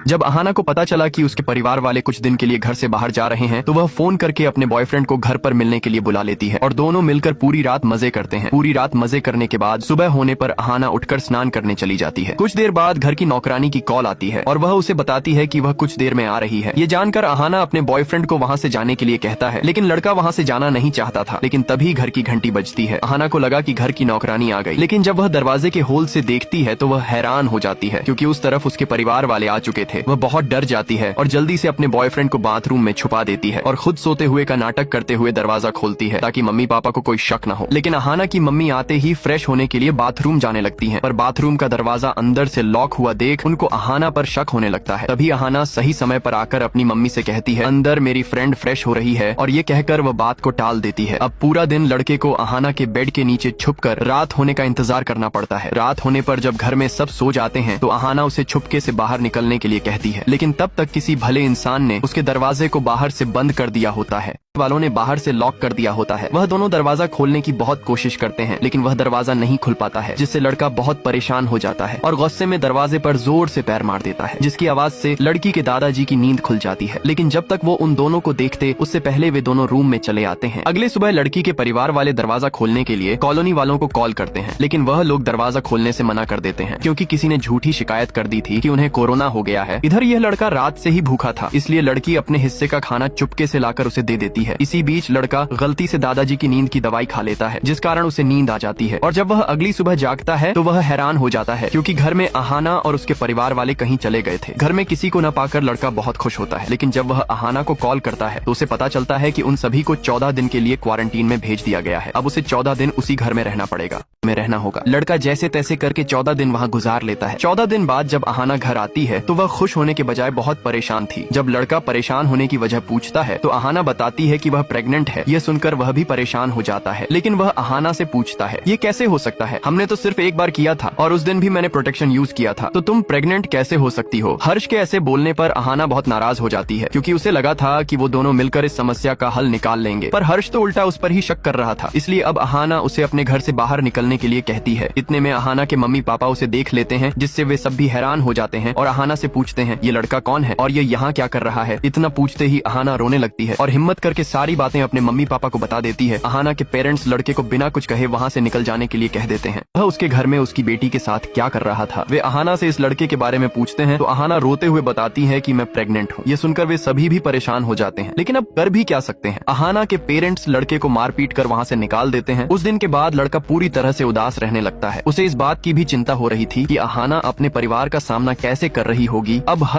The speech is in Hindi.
जब अहाना को पता चला कि उसके परिवार वाले कुछ दिन के लिए घर से बाहर जा रहे हैं तो वह फोन करके अपने बॉयफ्रेंड को घर पर मिलने के लिए बुला लेती है और दोनों मिलकर पूरी रात मजे करते हैं। पूरी रात मजे करने के बाद सुबह होने पर अहाना उठकर स्नान करने चली जाती है। कुछ देर बाद घर की नौकरानी की कॉल आती है और वह उसे बताती है कि वह कुछ देर में आ रही है। ये जानकर अहाना अपने बॉयफ्रेंड को वहाँ से जाने के लिए कहता है, लेकिन लड़का वहाँ से जाना नहीं चाहता था। लेकिन तभी घर की घंटी बजती है। अहाना को लगा कि घर की नौकरानी आ गई, लेकिन जब वह दरवाजे के होल से देखती है तो वह हैरान हो जाती है क्योंकि उस तरफ उसके परिवार वाले आ चुके थे। वह बहुत डर जाती है और जल्दी से अपने बॉयफ्रेंड को बाथरूम में छुपा देती है और खुद सोते हुए का नाटक करते हुए दरवाजा खोलती है ताकि मम्मी पापा को कोई शक न हो। लेकिन अहाना की मम्मी आते ही फ्रेश होने के लिए बाथरूम जाने लगती हैं, पर बाथरूम का दरवाजा अंदर से लॉक हुआ देख उनको अहाना पर शक होने लगता है। तभी अहाना सही समय पर आकर अपनी मम्मी से कहती है, अंदर मेरी फ्रेंड फ्रेश हो रही है, और ये कहकर वह बात को टाल देती है। अब पूरा दिन लड़के को अहाना के बेड के नीचे छुपकर रात होने का इंतजार करना पड़ता है। रात होने पर जब घर में सब सो जाते हैं तो अहाना उसे छुपके से बाहर निकलने के लिए कहती है, लेकिन तब तक किसी भले इंसान ने उसके दरवाजे को बाहर से बंद कर दिया होता है। वालों ने बाहर से लॉक कर दिया होता है। वह दोनों दरवाजा खोलने की बहुत कोशिश करते हैं, लेकिन वह दरवाजा नहीं खुल पाता है, जिससे लड़का बहुत परेशान हो जाता है और गुस्से में दरवाजे पर जोर से पैर मार देता है, जिसकी आवाज से लड़की के दादाजी की नींद खुल जाती है। लेकिन जब तक वो उन दोनों को देखते उससे पहले वे दोनों रूम में चले आते हैं। अगले सुबह लड़की के परिवार वाले दरवाजा खोलने के लिए कॉलोनी वालों को कॉल करते हैं, लेकिन वह लोग दरवाजा खोलने से मना कर देते हैं क्योंकि किसी ने झूठी शिकायत कर दी थी कि उन्हें कोरोना हो गया है। इधर यह लड़का रात से ही भूखा था, इसलिए लड़की अपने हिस्से का खाना चुपके से लाकर उसे दे देती है। इसी बीच लड़का गलती से दादाजी की नींद की दवाई खा लेता है, जिस कारण उसे नींद आ जाती है। और जब वह अगली सुबह जागता है तो वह हैरान हो जाता है क्योंकि घर में अहाना और उसके परिवार वाले कहीं चले गए थे। घर में किसी को न पाकर लड़का बहुत खुश होता है, लेकिन जब वह अहाना को कॉल करता है तो उसे पता चलता है कि उन सभी को 14 दिन के लिए क्वारंटीन में भेज दिया गया है। अब उसे 14 दिन उसी घर में रहना होगा। लड़का जैसे तैसे करके 14 दिन वहाँ गुजार लेता है। 14 दिन बाद जब अहाना घर आती है तो वह खुश होने के बजाय बहुत परेशान थी। जब लड़का परेशान होने की वजह पूछता है तो अहाना बताती है कि वह प्रेग्नेंट है। यह सुनकर वह भी परेशान हो जाता है, लेकिन वह अहाना से पूछता है, ये कैसे हो सकता है? हमने तो सिर्फ एक बार किया था और उस दिन भी मैंने प्रोटेक्शन यूज किया था, तो तुम प्रेग्नेंट कैसे हो सकती हो? हर्ष के ऐसे बोलने पर अहाना बहुत नाराज हो जाती है क्योंकि उसे लगा था कि वो दोनों मिलकर इस समस्या का हल निकाल लेंगे, पर हर्ष तो उल्टा उस पर ही शक कर रहा था। इसलिए अब अहाना उसे अपने घर से बाहर निकलने के लिए कहती है। इतने में अहाना के मम्मी पापा उसे देख लेते हैं, जिससे वे सब भी हैरान हो जाते हैं और अहाना से पूछते हैं, ये लड़का कौन है और ये यहाँ क्या कर रहा है? इतना पूछते ही अहाना रोने लगती है और हिम्मत करके सारी बातें अपने मम्मी पापा को बता देती है। अहाना के पेरेंट्स लड़के को बिना कुछ कहे वहाँ से निकल जाने के लिए कह देते हैं। वह उसके घर में उसकी बेटी के साथ क्या कर रहा था? वे अहाना से इस लड़के के बारे में पूछते हैं तो अहाना रोते हुए बताती है कि मैं प्रेग्नेंट हूँ। ये सुनकर वे सभी भी परेशान हो जाते हैं, लेकिन अब कर भी क्या सकते हैं? अहाना के पेरेंट्स लड़के को मार पीट कर वहाँ से निकाल देते हैं। उस दिन के बाद लड़का पूरी तरह से उदास रहने लगता है। उसे इस बात की भी चिंता हो रही थी कि अहाना अपने परिवार का सामना कैसे कर रही होगी। अब